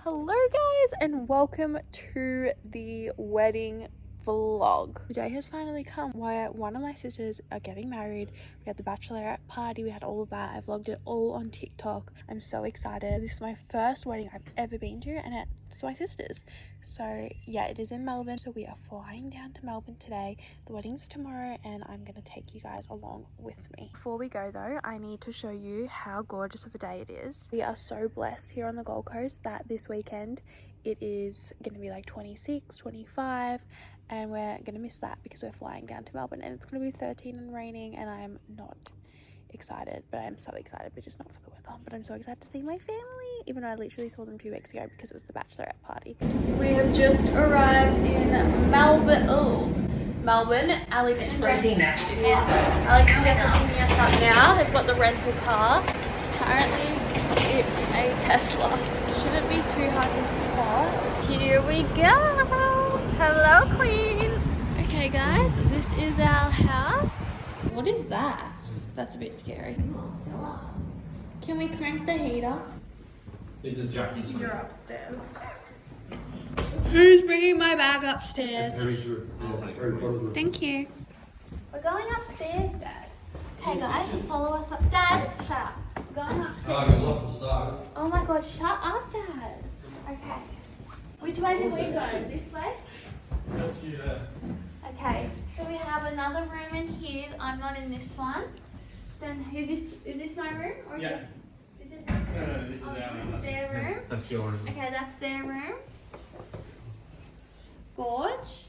Hello guys and welcome to the wedding vlog. The day has finally come where one of my sisters are getting married. We had the bachelorette party, we had all of that. I vlogged it all on TikTok. I'm so excited. This is my first wedding I've ever been to and it's my sister's. So yeah, it is in Melbourne. So we are flying down to Melbourne today. The wedding's tomorrow and I'm gonna take you guys along with me. Before we go though, I need to show you how gorgeous of a day it is. We are so blessed here on the Gold Coast that this weekend it is gonna be like 26, 25 and we're gonna miss that because we're flying down to Melbourne and it's gonna be 13 and raining and I'm not excited, but I'm so excited, but just not for the weather. But I'm so excited to see my family, even though I literally saw them 2 weeks ago because it was the bachelorette party. We have just arrived in Melbourne. Melbourne. Alex and Jess. Alex and Jess are picking us up now. They've got the rental car. Apparently, it's a Tesla. Shouldn't be too hard to spot. Here we go. Hello, Queen. Okay, guys, this is our house. What is that? That's a bit scary. Can we crank the heater? This is Jackie's room. You're upstairs. Who's bringing my bag upstairs? Thank you. We're going upstairs, Dad. Hey guys, follow us up. Dad, shut up. We're going upstairs. Oh my God, shut up, Dad. Okay. Which way did we go? This way? That's you there. Okay. So we have another room in here. I'm not in this one. Then is this my room? Or Yeah. Is it? No, this is our room. This is their room. That's your room. Okay, that's their room. Gorge.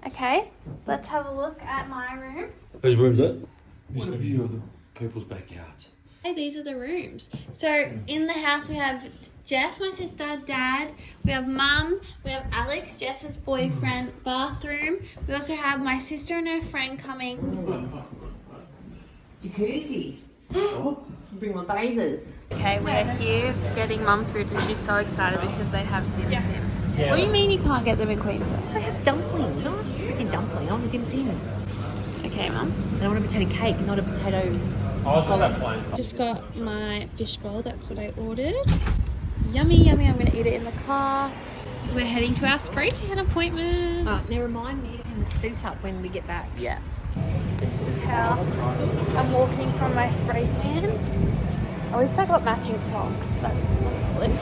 Okay, let's have a look at my room. Whose room's it? What a view of the people's backyards. Hey, these are the rooms. So in the house we have Jess, my sister, Dad, we have Mum, we have Alex, Jess's boyfriend, bathroom. We also have my sister and her friend coming. Jacuzzi. Bring my bathers. Okay, we're here getting Mum food and she's so excited because they have dim sims. Yeah. What do you mean you can't get them in Queensland? I have dumplings. I want a freaking dumpling. I want a dim sim. Okay, Mum. And I want a potato cake, not a potatoes. I saw that flying. Just got my fish bowl. That's what I ordered. Yummy, yummy. I'm going to eat it in the car because we're heading to our spray tan appointment. Now remind me to hang the suit up when we get back. Yeah. This is how I'm walking from my spray tan. At least I got matching socks. That's honestly.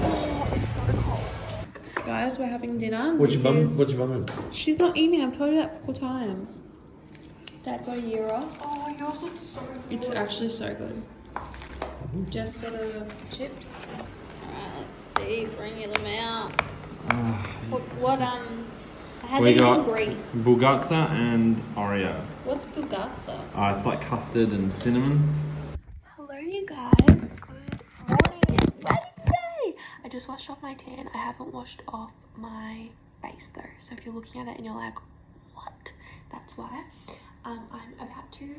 Oh, it's so cold. Guys, we're having dinner. What's your mum in? She's not eating. I've told you that 4 times. Dad got a gyros. Oh, yours looks so good. It's actually so good. Just got a chips. Alright, let's see. Bring you them out. What I had We these in got Greece. Bulgatsa and Oreo. What's bugatsa? It's like custard and cinnamon. Hello you guys. Good morning. It's wedding day. I just washed off my tan. I haven't washed off my face though. So if you're looking at it and you're like, what? That's why. I'm about to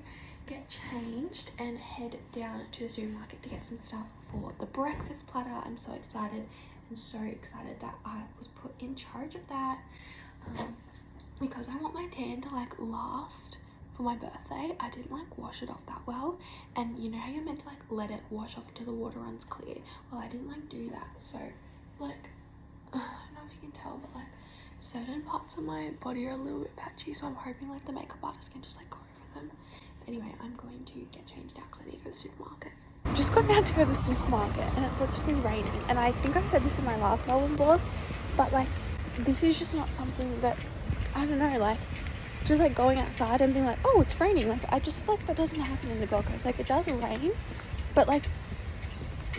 get changed and head down to the supermarket to get some stuff for the breakfast platter. I'm so excited. I'm so excited that I was put in charge of that because I want my tan to like last for my birthday. I didn't like wash it off that well, and you know how you're meant to like let it wash off until the water runs clear. Well, I didn't like do that, so like I don't know if you can tell, but like certain parts of my body are a little bit patchy, so I'm hoping like the makeup artist can just like go over them. But anyway, I'm going to get changed now because I need to go to the supermarket. I've just gotten out to go to the supermarket and it's literally raining, and I think I said this in my last Melbourne vlog, but like this is just not something that, I don't know, like just like going outside and being like, oh, it's raining. Like I just feel like that doesn't happen in the Gold Coast. Like it does rain, but like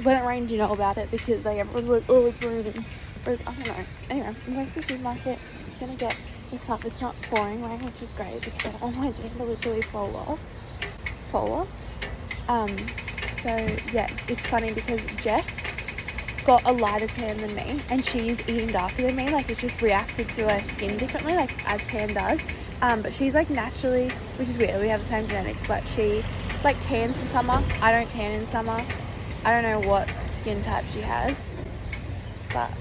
when it rains you know about it because like everyone's like, oh, it's raining. Whereas I don't know. Anyway, I'm going to the supermarket. I'm gonna get this stuff. It's not pouring rain, which is great because I don't want my tan to literally fall off. So yeah, it's funny because Jess got a lighter tan than me and she's even darker than me. Like it's just reacted to her skin differently, like as tan does. But she's like naturally, which is weird, we have the same genetics, but she like tans in summer. I don't tan in summer. I don't know what skin type she has, but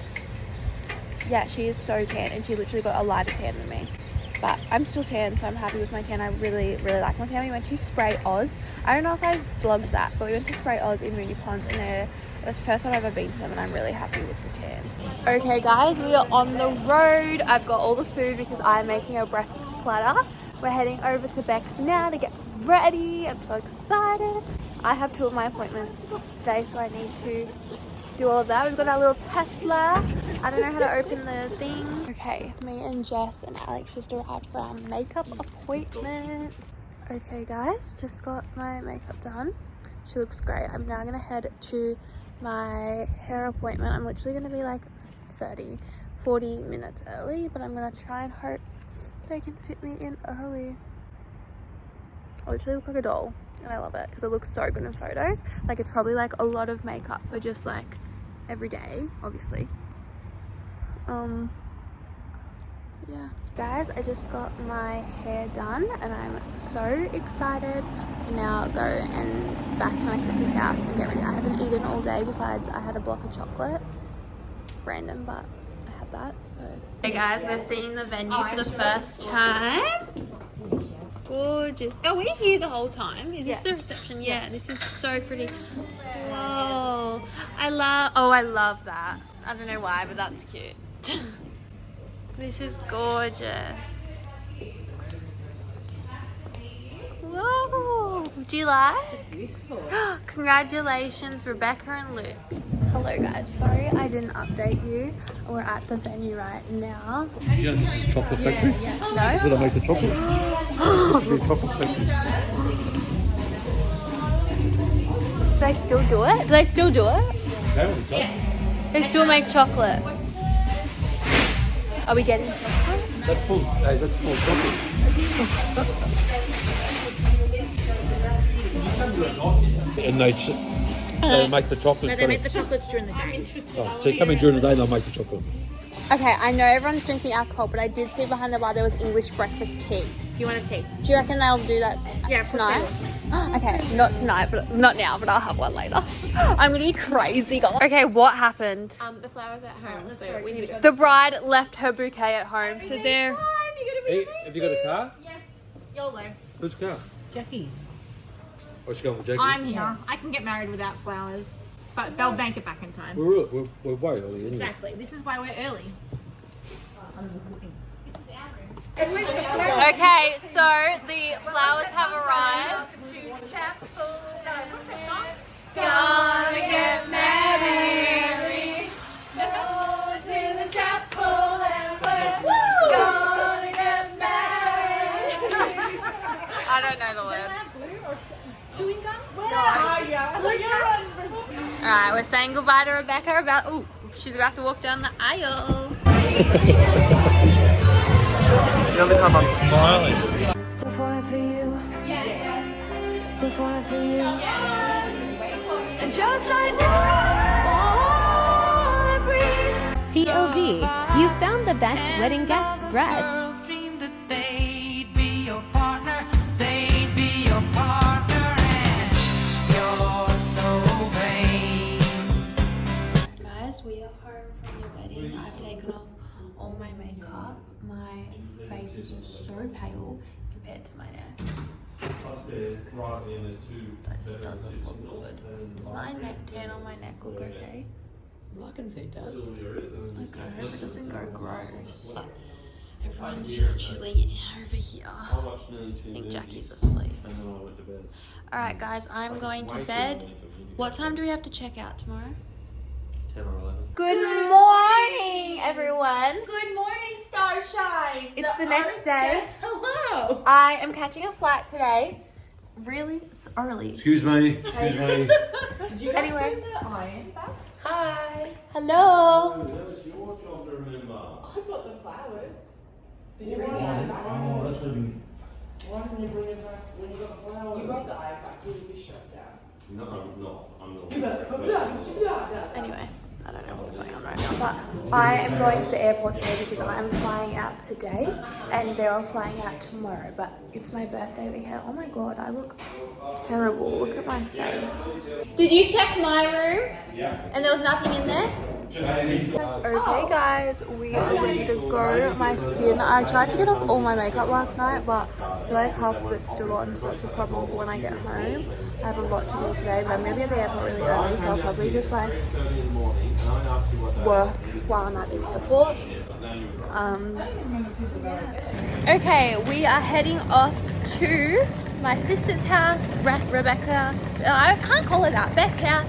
yeah, she is so tan and she literally got a lighter tan than me. But I'm still tan, so I'm happy with my tan. I really, really like my tan. We went to Spray Oz. I don't know if I vlogged that, but we went to Spray Oz in Moonee Ponds and it the first time I've ever been to them and I'm really happy with the tan. Okay guys, we are on the road. I've got all the food because I'm making a breakfast platter. We're heading over to Beck's now to get ready. I'm so excited. I have 2 of my appointments today, so I need to do all of that. We've got our little Tesla. I don't know how to open the thing. Okay, me and Jess and Alex just arrived for our makeup appointment. Okay guys, just got my makeup done. She looks great. I'm now gonna head to my hair appointment. I'm literally gonna be like 40 minutes early, but I'm gonna try and hope they can fit me in early. I literally look like a doll and I love it because it looks so good in photos. Like it's probably like a lot of makeup for just like every day, obviously. Yeah. Guys, I just got my hair done and I'm so excited. I can now go and back to my sister's house and get ready. I haven't eaten all day, besides I had a block of chocolate. Random, but I had that, so. Hey guys, we're seeing the venue for the first time. Gorgeous. Are we here the whole time? Is this the reception? Yeah, this is so pretty. Whoa. I love that. I don't know why, but that's cute. This is gorgeous. Whoa! Do you like? Beautiful. Congratulations, Rebecca and Luke. Hello guys, sorry I didn't update you. We're at the venue right now. You know this is chocolate factory? No? That's where they make the chocolate. This is the chocolate factory. Do they still do it? Do they still do it? They still make chocolate. Are we getting chocolate? That's full. Hey, that's full chocolate. And they make the chocolate. No, they make the chocolates during the day. Oh, so you come in during the day and they'll make the chocolate. Okay, I know everyone's drinking alcohol, but I did see behind the bar there was English breakfast tea. Do you want a tea? Do you reckon they'll do that tonight? Okay, not tonight, but not now, but I'll have one later. I'm gonna be crazy. Okay, what happened? The flowers at home. So we need to go. The bride left her bouquet at home, so they're. Hey, have you got a car? Yes. YOLO. Whose car? Jackie's. Oh, she's going with Jackie? I'm here. I can get married without flowers, but they'll bank it back in time. We're way early anyway. Exactly. This is why we're early. Okay, so the flowers have arrived. Gonna get married. Go to the chapel and we're gonna get married. I don't know the words. Chewing gum? Alright, we're saying goodbye to Rebecca. She's about to walk down the aisle. The only time I'm smiling. Still falling for you. Yes. Still falling for you. Yes. And just like that, all I breathe. POV, you found the best wedding guest dress. Girls dream that they'd be your partner. They'd be your partner, and you're so vain. Guys, we are home from the wedding. I've taken off all my makeup. My face is so pale compared to my neck. Upstairs, right in, there's 2. That just doesn't look good. Does my neck tan on my neck look okay? I can see it does. Okay, I hope it doesn't go gross. Everyone's just chilling over here. I think Jackie's asleep. And then I went to bed. Alright guys, I'm going to bed. What time do we have to check out tomorrow? 10 or 11. Good morning, everyone. Good morning, Starshine. It's the next day. Hello. I am catching a flight today. Really? It's early. Excuse me. Excuse me. Did you Anyway. bring the iron back? Hi. Hello. Oh, that was your job to remember. I got the flowers. Did you bring the iron back? Oh, that's what we. Why didn't you bring it back when you got the flowers? You got the iron back. You'll be stressed out. No, I'm not. I'm not. Anyway, I don't know what's going on right now, but I am going to the airport today because I'm flying out today and they're all flying out tomorrow, but it's my birthday weekend. Oh my god, I look terrible. Look at my face. Did you check my room? Yeah. And there was nothing in there? Okay guys, we are ready to go. My skin, I tried to get off all my makeup last night, but I feel like half of it's still on, so that's a problem for when I get home. I have a lot to do today, but I'm going to be at the airport really early, so I'll probably just like work while I'm at the airport. So yeah. Okay, we are heading off to my sister's house, Rebecca, I can't call her that, Beck's house,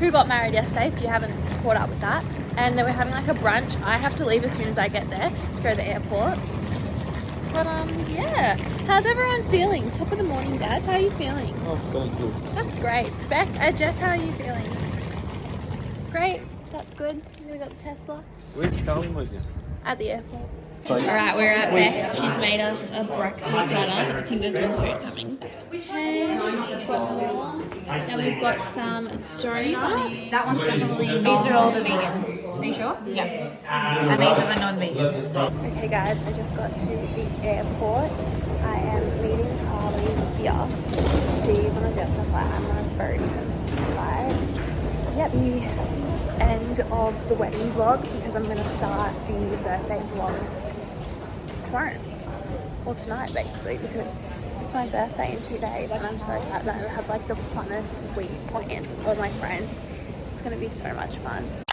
who got married yesterday, if you haven't caught up with that. And then we're having like a brunch. I have to leave as soon as I get there to go to the airport. But yeah. How's everyone feeling? Top of the morning, Dad. How are you feeling? Oh, very good. That's great. Beck, Jess, how are you feeling? Great. That's good. We got the Tesla Where's Carlin with you? at the airport. Alright, we're at Beck. She's made us a breakfast platter, but I think there's more food coming. Okay, we've got more. Then we've got some donut. That one's definitely. These are all the vegans. Are you sure? Yeah. And these are the non-vegans. Okay guys, I just got to the airport. I am meeting Carly here. She's on a Jetstar flight. I'm on a Virgin flight. So yeah, the end of the wedding vlog, because I'm going to start the birthday vlog tomorrow. Or tonight basically, because it's my birthday in 2 days and I'm so excited. I have like the funnest week planned with all my friends. It's going to be so much fun.